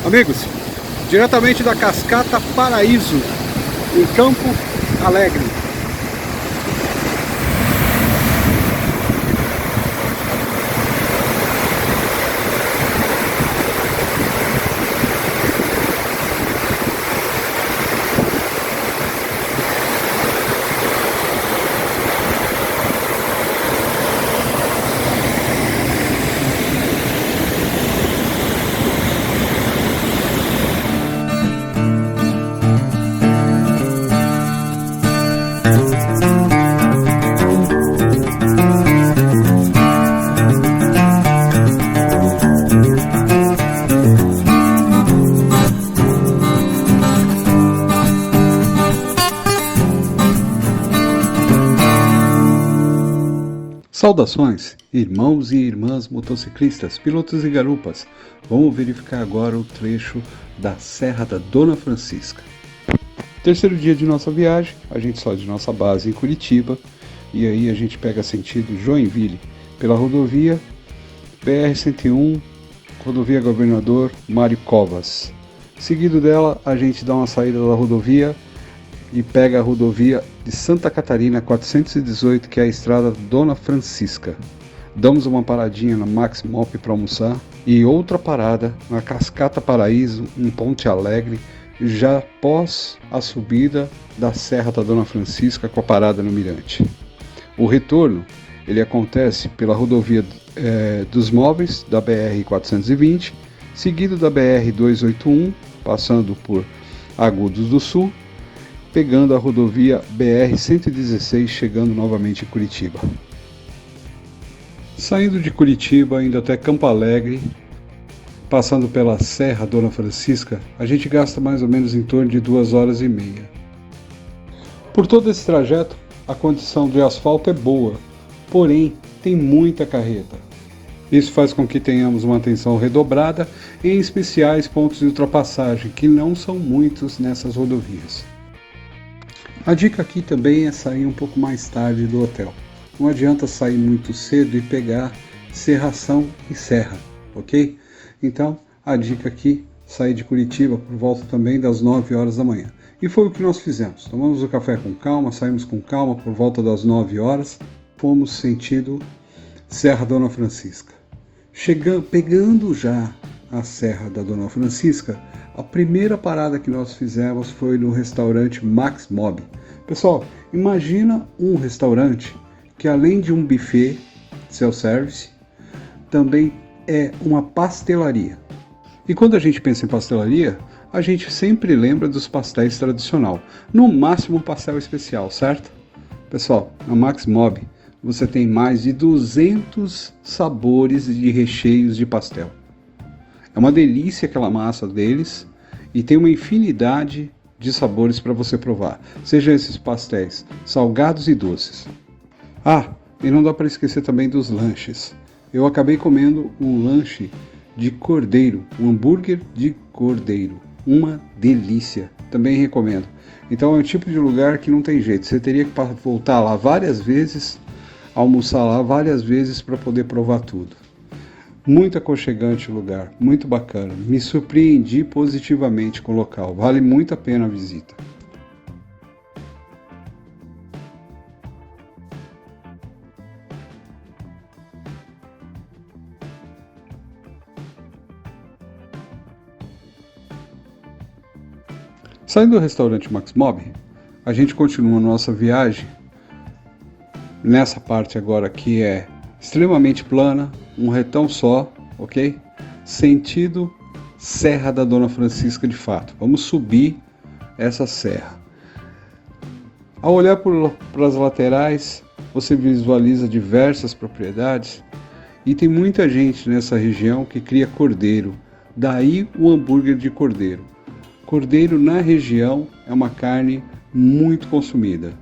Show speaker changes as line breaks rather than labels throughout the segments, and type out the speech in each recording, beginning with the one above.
Amigos, diretamente da Cascata Paraíso, em Campo Alegre. Saudações, irmãos e irmãs motociclistas, pilotos e garupas. Vamos verificar agora o trecho da Serra da Dona Francisca. Terceiro dia de nossa viagem, a gente sai de nossa base em Curitiba e aí a gente pega sentido Joinville pela rodovia BR-101, rodovia Governador Mário Covas. Seguido dela, a gente dá uma saída da rodovia e pega a rodovia de Santa Catarina 418, que é a estrada Dona Francisca. Damos uma paradinha na Max Mop para almoçar e outra parada na Cascata Paraíso, em Ponte Alegre, já após a subida da Serra da Dona Francisca com a parada no Mirante. O retorno ele acontece pela rodovia dos móveis da BR-420, seguido da BR-281, passando por Agudos do Sul, pegando a rodovia BR-116, chegando novamente em Curitiba. Saindo de Curitiba, indo até Campo Alegre, passando pela Serra Dona Francisca, a gente gasta mais ou menos em torno de 2 horas e meia. Por todo esse trajeto, a condição de asfalto é boa, porém tem muita carreta. Isso faz com que tenhamos uma atenção redobrada, em especiais pontos de ultrapassagem, que não são muitos nessas rodovias. A dica aqui também é sair um pouco mais tarde do hotel. Não adianta sair muito cedo e pegar serração e serra, ok? Então, a dica aqui, sair de Curitiba por volta também das 9 horas da manhã. E foi o que nós fizemos. Tomamos o café com calma, saímos com calma por volta das 9 horas, fomos sentido Serra Dona Francisca. Pegando já a Serra da Dona Francisca, a primeira parada que nós fizemos foi no restaurante Max Mob. Pessoal, imagina um restaurante que além de um buffet self-service, também é uma pastelaria. E quando a gente pensa em pastelaria, a gente sempre lembra dos pastéis tradicional, no máximo um pastel especial, certo? Pessoal, na Max Mob você tem mais de 200 sabores de recheios de pastel. É uma delícia aquela massa deles e tem uma infinidade de sabores para você provar, seja esses pastéis salgados e doces. Ah, e não dá para esquecer também dos lanches. Eu acabei comendo um lanche de cordeiro, um hambúrguer de cordeiro, uma delícia, também recomendo. Então é um tipo de lugar que não tem jeito, você teria que voltar lá várias vezes, almoçar lá várias vezes para poder provar tudo. Muito aconchegante o lugar, muito bacana. Me surpreendi positivamente com o local. Vale muito a pena a visita. Saindo do restaurante Max Mob, a gente continua a nossa viagem nessa parte agora que é extremamente plana, um retão só, ok? Sentido Serra da Dona Francisca de fato. Vamos subir essa serra. Ao olhar para as laterais, você visualiza diversas propriedades e tem muita gente nessa região que cria cordeiro. Daí o hambúrguer de cordeiro. Cordeiro na região é uma carne muito consumida.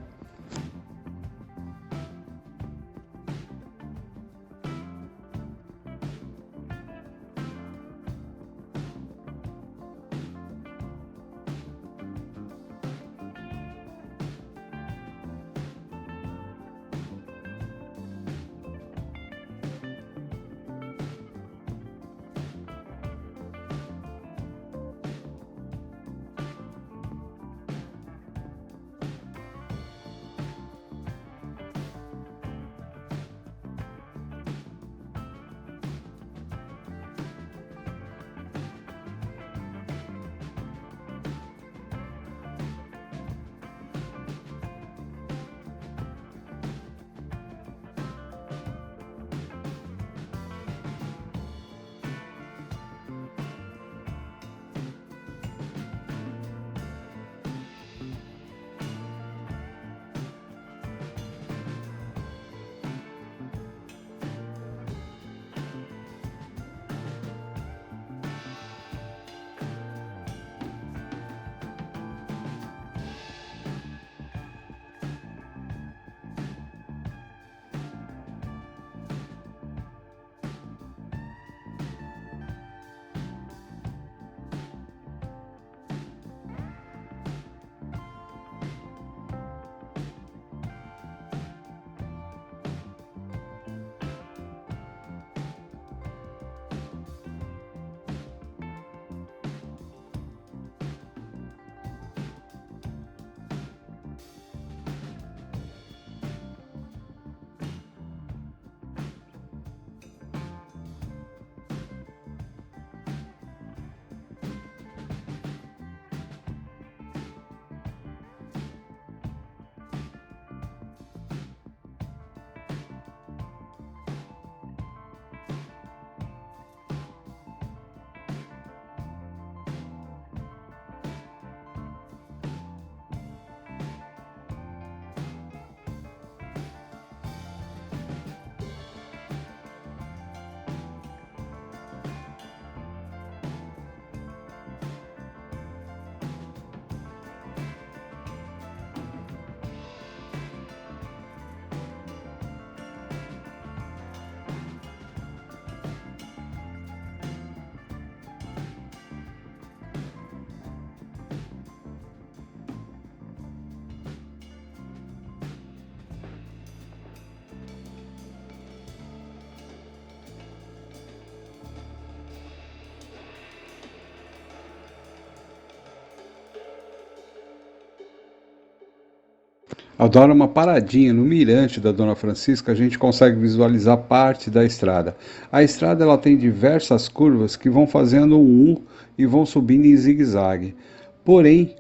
Ao dar uma paradinha no mirante da Dona Francisca, a gente consegue visualizar parte da estrada. A estrada ela tem diversas curvas que vão fazendo um U e vão subindo em zigue-zague. Porém,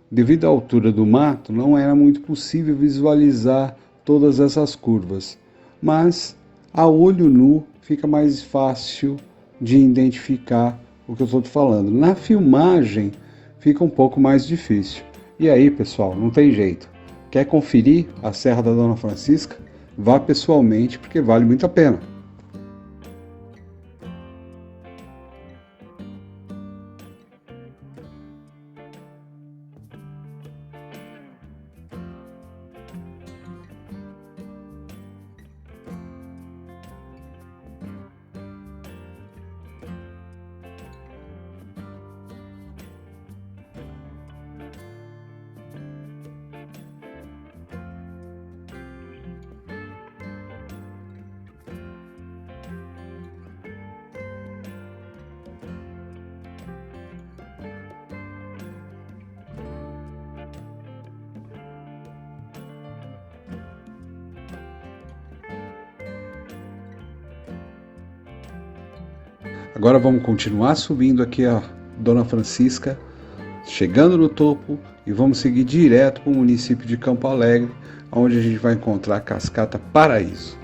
devido à altura do mato, não era muito possível visualizar todas essas curvas. Mas a olho nu fica mais fácil de identificar o que eu estou te falando. Na filmagem fica um pouco mais difícil. E aí, pessoal, não tem jeito. Quer conferir a Serra da Dona Francisca? Vá pessoalmente, porque vale muito a pena. Agora vamos continuar subindo aqui a Dona Francisca, chegando no topo e vamos seguir direto para o município de Campo Alegre, onde a gente vai encontrar a Cascata Paraíso.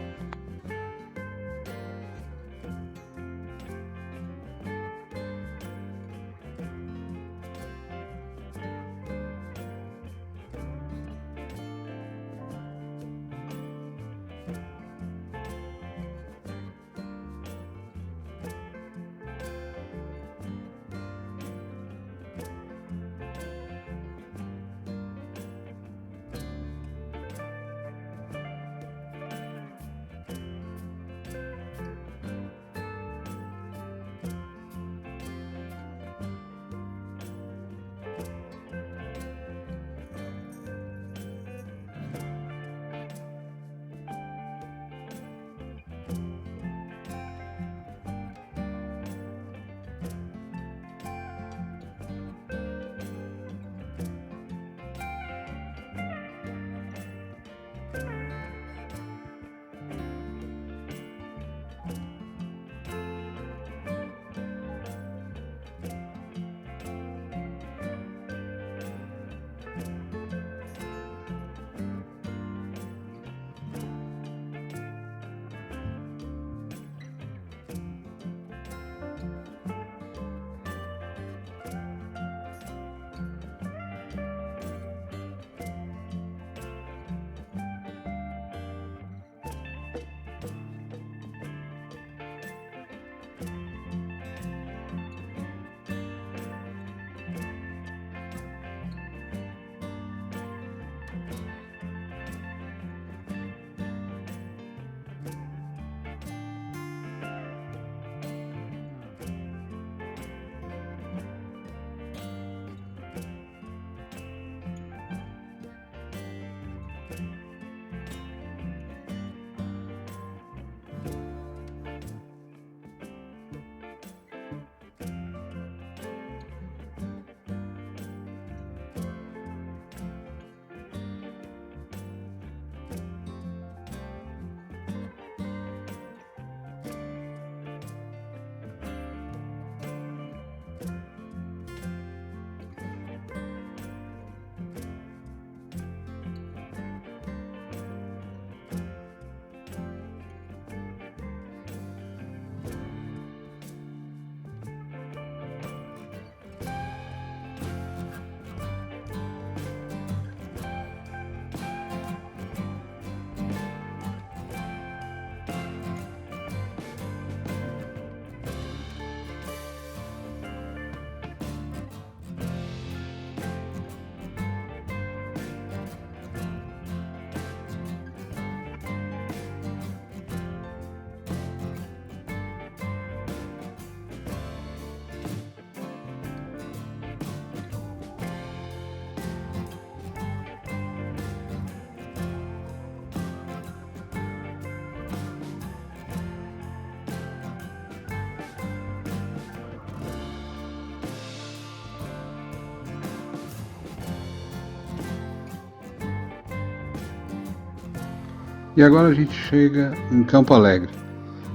E agora a gente chega em Campo Alegre.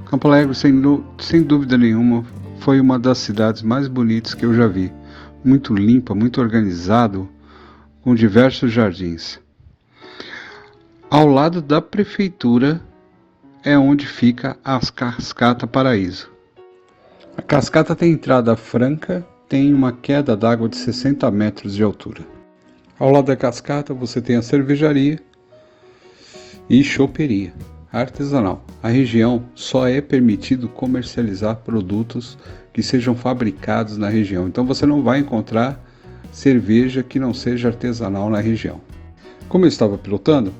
Campo Alegre, sem dúvida nenhuma, foi uma das cidades mais bonitas que eu já vi. Muito limpa, muito organizado, com diversos jardins. Ao lado da prefeitura é onde fica a Cascata Paraíso. A cascata tem entrada franca, tem uma queda d'água de 60 metros de altura. Ao lado da cascata você tem a cervejaria e choperia artesanal. A região só é permitido comercializar produtos que sejam fabricados na região. Então você não vai encontrar cerveja que não seja artesanal na região. Como eu estava pilotando,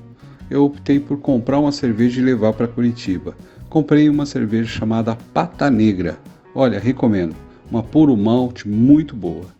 eu optei por comprar uma cerveja e levar para Curitiba. Comprei uma cerveja chamada Pata Negra. Olha, recomendo. Uma puro malte muito boa.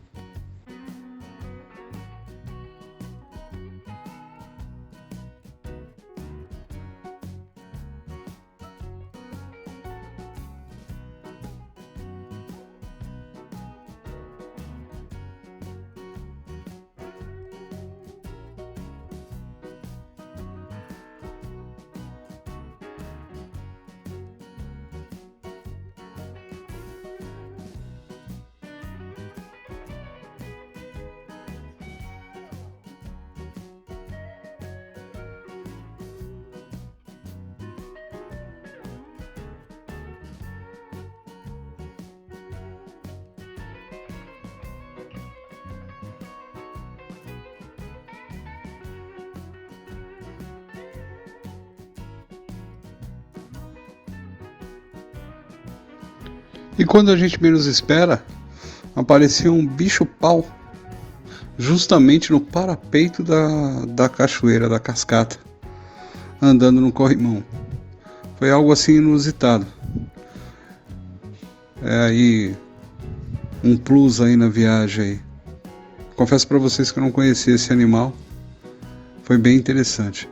E quando a gente menos espera, apareceu um bicho-pau justamente no parapeito da cachoeira, da cascata, andando no corrimão. Foi algo assim inusitado. É aí um plus aí na viagem aí. Confesso para vocês que eu não conhecia esse animal. Foi bem interessante.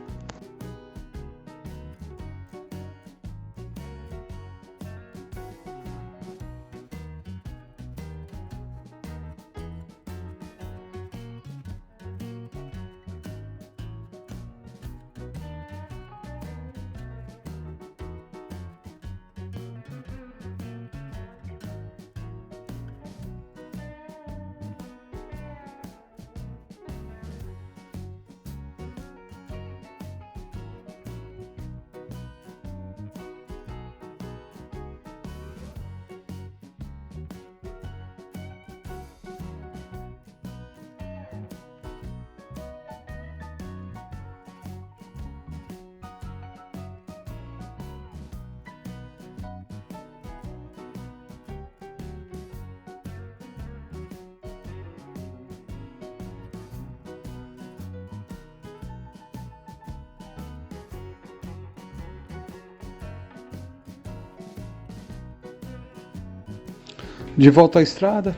De volta à estrada,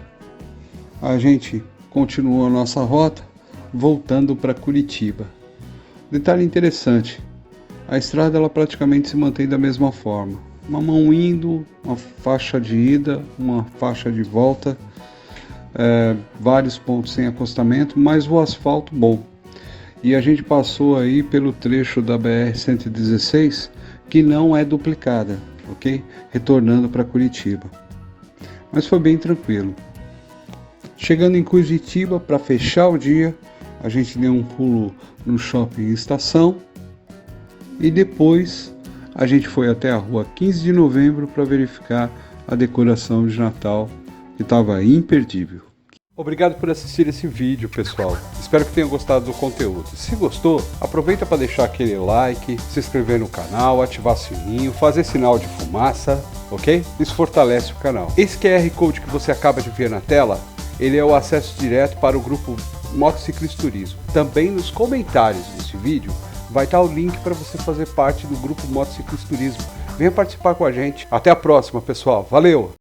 a gente continua a nossa rota, voltando para Curitiba. Detalhe interessante, a estrada ela praticamente se mantém da mesma forma. Uma mão indo, uma faixa de ida, uma faixa de volta, vários pontos sem acostamento, mas o asfalto bom. E a gente passou aí pelo trecho da BR-116, que não é duplicada, ok? Retornando para Curitiba. Mas foi bem tranquilo. Chegando em Curitiba, para fechar o dia, a gente deu um pulo no shopping Estação e depois a gente foi até a rua 15 de novembro para verificar a decoração de Natal, que estava imperdível. Obrigado por assistir esse vídeo, pessoal. Espero que tenham gostado do conteúdo. Se gostou, aproveita para deixar aquele like, se inscrever no canal, ativar o sininho, fazer sinal de fumaça, ok? Isso fortalece o canal. Esse QR Code que você acaba de ver na tela, ele é o acesso direto para o grupo Motociclismo. Também nos comentários desse vídeo vai estar o link para você fazer parte do grupo Motociclismo. Venha participar com a gente. Até a próxima, pessoal. Valeu!